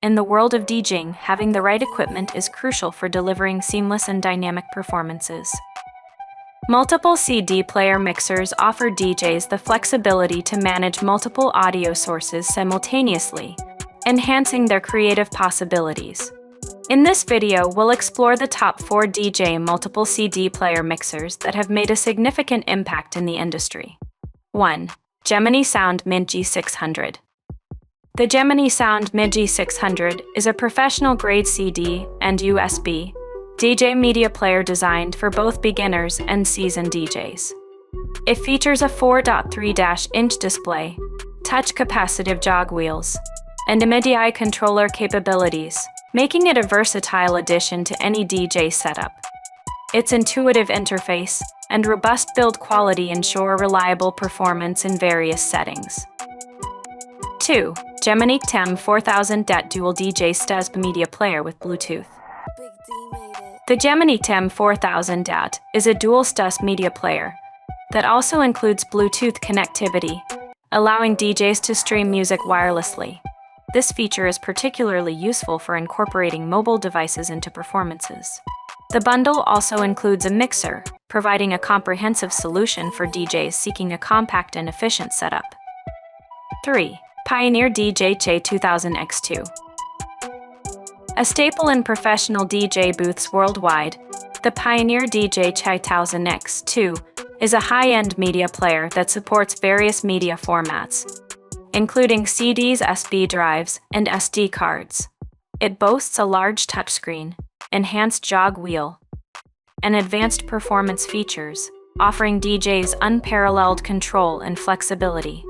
In the world of DJing, having the right equipment is crucial for delivering seamless and dynamic performances. Multiple CD player mixers offer DJs the flexibility to manage multiple audio sources simultaneously, enhancing their creative possibilities. In this video, we'll explore the top 4 DJ multiple CD player mixers that have made a significant impact in the industry. 1. Gemini Sound MIG-600. The Gemini Sound MIG-600 is a professional-grade CD and USB DJ media player designed for both beginners and seasoned DJs. It features a 4.3-inch display, touch capacitive jog wheels, and MIDI controller capabilities, making it a versatile addition to any DJ setup. Its intuitive interface and robust build quality ensure reliable performance in various settings. 2. Gemini TEM 4000 DAT Dual DJ STESB Media Player with Bluetooth. The Gemini TEM 4000 DAT is a dual STESB media player that also includes Bluetooth connectivity, allowing DJs to stream music wirelessly. This feature is particularly useful for incorporating mobile devices into performances. The bundle also includes a mixer, providing a comprehensive solution for DJs seeking a compact and efficient setup. 3. Pioneer DJ J2000X2. A staple in professional DJ booths worldwide, the Pioneer DJ J2000X2 is a high-end media player that supports various media formats, including CDs, USB drives, and SD cards. It boasts a large touchscreen, enhanced jog wheel, and advanced performance features, offering DJs unparalleled control and flexibility.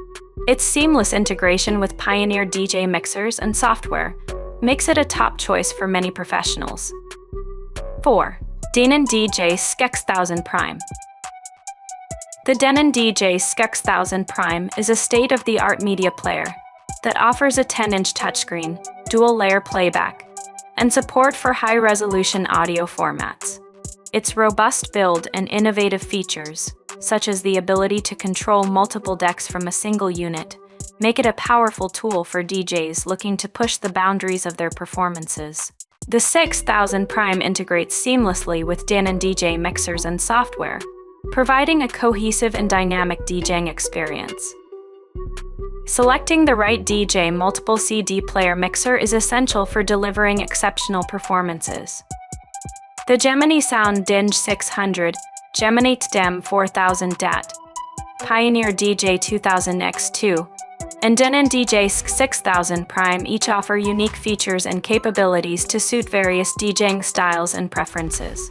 Its seamless integration with Pioneer DJ mixers and software makes it a top choice for many professionals. 4. Denon DJ SKX1000 Prime. The Denon DJ SKX1000 Prime is a state-of-the-art media player that offers a 10-inch touchscreen, dual-layer playback, and support for high-resolution audio formats. Its robust build and innovative features, such as the ability to control multiple decks from a single unit, make it a powerful tool for DJs looking to push the boundaries of their performances. The SKX1000 Prime integrates seamlessly with Denon DJ mixers and software, providing a cohesive and dynamic DJing experience. Selecting the right DJ multiple CD player mixer is essential for delivering exceptional performances. The Gemini Sound DING 600, Gemini TEM 4000 DAT, Pioneer DJ 2000X2, and Denon DJ 6000 Prime each offer unique features and capabilities to suit various DJing styles and preferences.